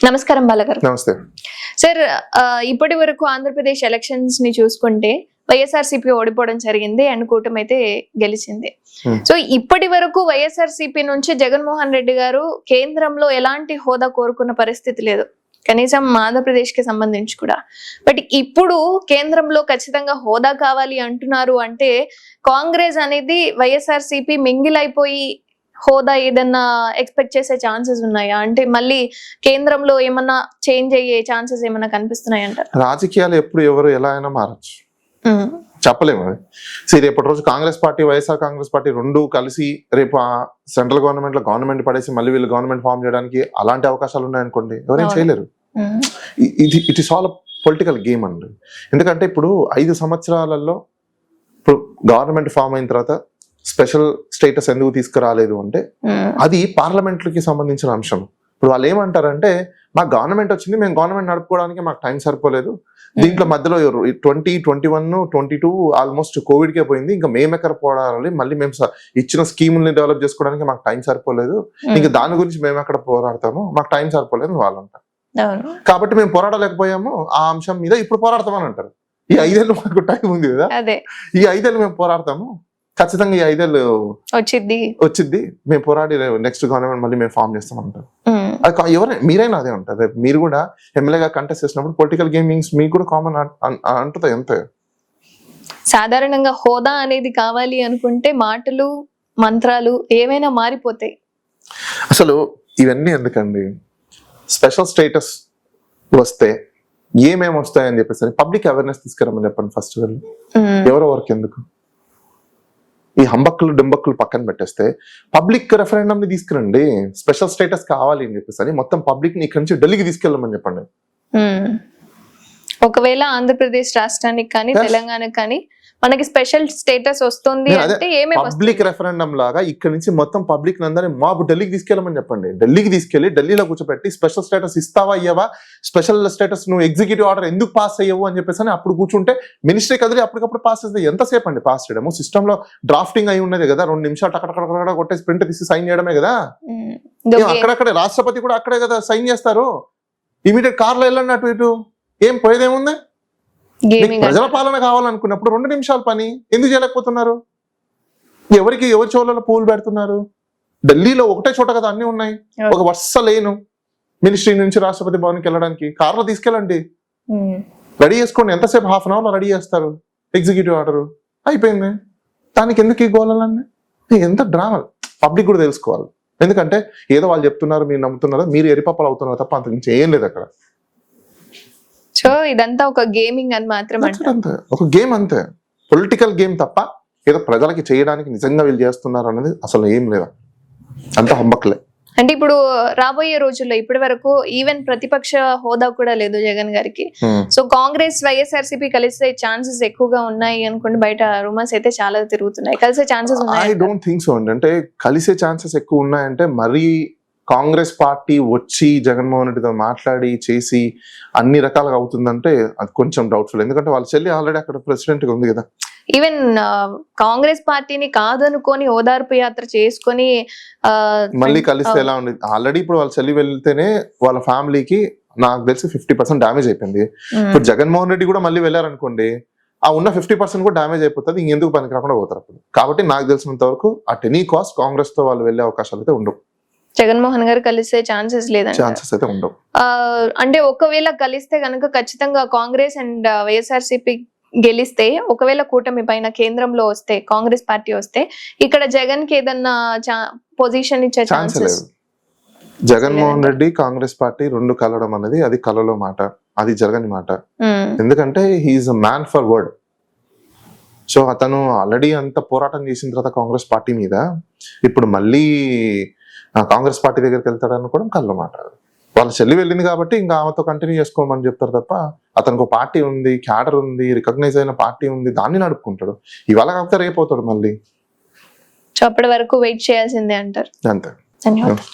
నమస్కారం బాలగారు. నమస్తే సార్, ఇప్పటి వరకు ఆంధ్రప్రదేశ్ ఎలక్షన్స్ ని చూసుకుంటే వైఎస్ఆర్సీపీ ఓడిపోవడం జరిగింది అండ్ కూటమి అయితే గెలిచింది. సో ఇప్పటి వరకు వైఎస్ఆర్సీపీ నుంచి జగన్మోహన్ రెడ్డి గారు కేంద్రంలో ఎలాంటి హోదా కోరుకున్న పరిస్థితి లేదు, కనీసం ఆంధ్రప్రదేశ్ కి సంబంధించి కూడా. బట్ ఇప్పుడు కేంద్రంలో ఖచ్చితంగా హోదా కావాలి అంటున్నారు అంటే కాంగ్రెస్ అనేది వైఎస్ఆర్సీపీ మింగిల్ అయిపోయి హోదా ఏదన్నా ఎక్స్పెక్ట్ చేసే ఛాన్సెస్ ఉన్నాయా? అంటే మళ్ళీ కేంద్రంలో ఏమన్నా చేంజ్ అయ్యే ఛాన్సెస్ ఏమన్నా కనిపిస్తున్నాయంటారు? రాజకీయాలు ఎప్పుడు ఎవరు ఎలా అయినా మారచ్చు, చెప్పలేము. అది రేపటి రోజు కాంగ్రెస్ పార్టీ వైఎస్ఆర్ కాంగ్రెస్ పార్టీ రెండు కలిసి రేపు సెంట్రల్ గవర్నమెంట్ లో గవర్నమెంట్ పడేసి మళ్ళీ వీళ్ళు గవర్నమెంట్ ఫామ్ చేయడానికి అలాంటి అవకాశాలు ఉన్నాయనుకోండి, ఎవరేం చేయలేరు. It is all political game అండి. ఎందుకంటే ఇప్పుడు 5 సంవత్సరాలలో ఇప్పుడు గవర్నమెంట్ ఫామ్ అయిన తర్వాత స్పెషల్ స్టేటస్ ఎందుకు తీసుకురాలేదు అంటే అది పార్లమెంట్లకి సంబంధించిన అంశం. ఇప్పుడు వాళ్ళు ఏమంటారంటే మాకు గవర్నమెంట్ వచ్చింది, మేము గవర్నమెంట్ నడుపుకోవడానికి మాకు టైం సరిపోలేదు, దీంట్లో మధ్యలో 2021, 22 ఆల్మోస్ట్ కోవిడ్కే పోయింది, ఇంకా మేము ఎక్కడ పోరాడాలి, మళ్ళీ మేము ఇచ్చిన స్కీముల్ని డెవలప్ చేసుకోవడానికి మాకు టైం సరిపోలేదు, ఇంకా దాని గురించి మేము ఎక్కడ పోరాడతాము, మాకు టైం సరిపోలేదు వాళ్ళు అంటారు. కాబట్టి మేము పోరాడలేకపోయాము ఆ అంశం మీద, ఇప్పుడు పోరాడతామని అంటారు. ఈ 5 ఏళ్ళు మాకు టైం ఉంది కదా, ఈ 5 ఏళ్ళు మేము పోరాడతాము, ఖచ్చితంగా ఈ 5 ఏళ్ళు వచ్చింది, మేము పోరాడి నెక్స్ట్ గవర్నమెంట్ మళ్ళీ మేము ఫామ్ చేస్తామంటారు. అది ఎవరైనా మీరైనా అదే ఉంటారు. రేపు మీరు కూడా ఎమ్మెల్యేగా కంటెస్ట్ చేసినప్పుడు పొలిటికల్ గేమింగ్స్ మీకు కూడా కామన్ అంటుంది అంతే. సాధారణంగా హోదా అనేది కావాలి అనుకుంటే మాటలు మంత్రాలు ఏమైనా మారిపోతాయి. అసలు ఇవన్నీ ఎందుకండి? స్పెషల్ స్టేటస్ వస్తే ఏమేమి వస్తాయని చెప్పేసి పబ్లిక్ అవేర్నెస్ తీసుకురమ్మని చెప్పండి ఫస్ట్. ఎవరో వర్క్ ఎందుకు? ఈ హంబక్కులు డింబక్కులు పక్కన పెట్టేస్తే పబ్లిక్ రెఫరెండం ని తీసుకురండి. స్పెషల్ స్టేటస్ కావాలి అని చెప్పేసి మొత్తం పబ్లిక్ ని ఇక్కడ నుంచి ఢిల్లీకి తీసుకెళ్ళమని చెప్పండి. ఒకవేళ ఆంధ్రప్రదేశ్ రాష్ట్రానికి కానీ తెలంగాణకి కానీ మనకి స్పెషల్ స్టేటస్ వస్తుంది అంటే పబ్లిక్ రెఫరెండం లాగా ఇక్కడ నుంచి మొత్తం పబ్లిక్ అందరినీ మాకు ఢిల్లీకి తీసుకెళ్ళమని చెప్పండి. ఢిల్లీకి తీసుకెళ్లి ఢిల్లీలో కూర్చోబెట్టి స్పెషల్ స్టేటస్ ఇస్తావా అయ్యవా, స్పెషల్ స్టేటస్ నువ్వు ఎగ్జిక్యూటివ్ ఆర్డర్ ఎందుకు పాస్ అయ్యవు అని చెప్పేసి అప్పుడు కూర్చుంటే మినిస్ట్రీ కదిలి అప్పటికప్పుడు పాస్ చేస్తే ఎంతసేపు అండి పాస్ చేయడము? సిస్టమ్ లో డ్రాఫ్టింగ్ అయి ఉన్నది కదా, 2 నిమిషాలు అక్కడ కొట్టేసి ప్రింట్ తీసి సైన్ చేయడమే కదా. అక్కడక్కడే రాష్ట్రపతి కూడా అక్కడే కదా సైన్ చేస్తారు. ఇమీడియట్ కార్లో వెళ్ళండి అటు ఇటు, ఏం పోయేదేముంది? ప్రజల పాలన కావాలనుకున్నప్పుడు 2 నిమిషాల పని ఎందుకు చేయలేకపోతున్నారు? ఎవరి చెవులలో పూలు పెడుతున్నారు? ఢిల్లీలో ఒకటే చోట కదా అన్ని ఉన్నాయి, ఒక వరుస లేను మినిస్ట్రీ నుంచి రాష్ట్రపతి భవన్కి వెళ్ళడానికి. కార్లో తీసుకెళ్ళండి, రెడీ చేసుకోండి. ఎంతసేపు? హాఫ్ అన్ అవర్ లో రెడీ చేస్తారు ఎగ్జిక్యూటివ్ ఆర్డర్, అయిపోయింది. దానికి ఎందుకు ఈ గోళాలన్నీ? ఎంత డ్రామా పబ్లిక్ కూడా తెలుసుకోవాలి. ఎందుకంటే ఏదో వాళ్ళు చెప్తున్నారు, మీరు నమ్ముతున్నారు, మీరు ఎరిపప్పలు అవుతున్నారు తప్ప అంత నుంచి ఏం లేదు అక్కడ. సో ఇదంతా ఒక గేమింగ్ అని మాత్రం అంతే, ఒక గేమ్ అంతే, పొలిటికల్ గేమ్ తప్ప ఏదో ప్రజలకి చేయడానికి నిజంగా వీళ్ళు చేస్తున్నారు అనేది అసలు ఏం లేదా, అంత హంబక్లే. అంటే ఇప్పుడు రాబోయే రోజుల్లో ఇప్పటి వరకు ఈవెన్ ప్రతిపక్ష హోదా కూడా లేదు జగన్ గారికి. సో కాంగ్రెస్ వైఎస్ఆర్సీపీ కలిసే ఛాన్సెస్ ఎక్కువగా ఉన్నాయి అనుకోండి. బయట రూమర్స్ అయితే చాలా తిరుగుతున్నాయి, కలిసే ఛాన్సెస్ ఉన్నాయి. ఐ డోంట్ థింక్ సో అండి. అంటే కలిసే ఛాన్సెస్ ఎక్కువ ఉన్నాయంటే మరీ కాంగ్రెస్ పార్టీ వచ్చి జగన్మోహన్ రెడ్డితో మాట్లాడి చేసి అన్ని రకాలుగా అవుతుందంటే అది కొంచెం డౌట్ఫుల్. ఎందుకంటే వాళ్ళ చెల్లి ఆల్రెడీ అక్కడ ప్రెసిడెంట్ గా ఉంది కదా. ఈవెన్ కాంగ్రెస్ పార్టీని కాదనుకొని ఓదార్పు యాత్ర చేసుకొని మళ్ళీ కలిస్తే ఎలా ఉంది? ఆల్రెడీ ఇప్పుడు వాళ్ళ చెల్లి వెళ్తేనే వాళ్ళ ఫ్యామిలీకి నాకు తెలిసి 50% డ్యామేజ్ అయిపోయింది. ఇప్పుడు జగన్మోహన్ రెడ్డి కూడా మళ్ళీ వెళ్ళారనుకోండి, ఆ ఉన్న 50% కూడా డ్యామేజ్ అయిపోతుంది, ఇంకెందుకు పనికి రాకుండా పోతారు అప్పుడు. కాబట్టి నాకు తెలిసినంత వరకు అట్ ఎనీ కాస్ట్ కాంగ్రెస్ తో వాళ్ళు వెళ్ళే అవకాశాలు అయితే ఉండవు. జగన్మోహన్ గారు కలిసే ఛాన్సెస్ లేదండి. ఛాన్సెస్ అయితే ఉండవు. అంటే ఒకవేళ కలిస్తే కనుక ఖచ్చితంగా కాంగ్రెస్ అండ్ వైఎస్ఆర్సీపీ గెలిస్తే, ఒకవేళ కూటమి పైన కేంద్రంలో వస్తే, కాంగ్రెస్ పార్టీ వస్తే, ఇక్కడ జగన్ కి ఏదన్నా పొజిషన్ ఇచ్చే ఛాన్స్ లేదు. జగన్మోహన్ రెడ్డి కాంగ్రెస్ పార్టీ రెండు కలవడం అనేది అది కలలో మాట, అది జరగని మాట. ఎందుకంటే he is a man for word. So అతను ఆల్రెడీ అంత పోరాటం చేసిన తర్వాత కాంగ్రెస్ పార్టీ మీద ఇప్పుడు మళ్ళీ కాంగ్రెస్ పార్టీ దగ్గరికి వెళ్తాడని కూడా కళ్ళ మాట. వాళ్ళ చెల్లి వెళ్ళింది కాబట్టి ఇంకా ఆమెతో కంటిన్యూ చేసుకోమని చెప్తారు తప్ప అతనికి ఒక పార్టీ ఉంది, క్యాడర్ ఉంది, రికగ్నైజ్ అయిన పార్టీ ఉంది, దాన్ని నడుపుకుంటాడు. ఇవాళ కాకపోతే రేపు అవుతాడు మళ్ళీ. అప్పటి వరకు వెయిట్ చేయాల్సిందే అంటారు. అంతే. ధన్యవాదాలు.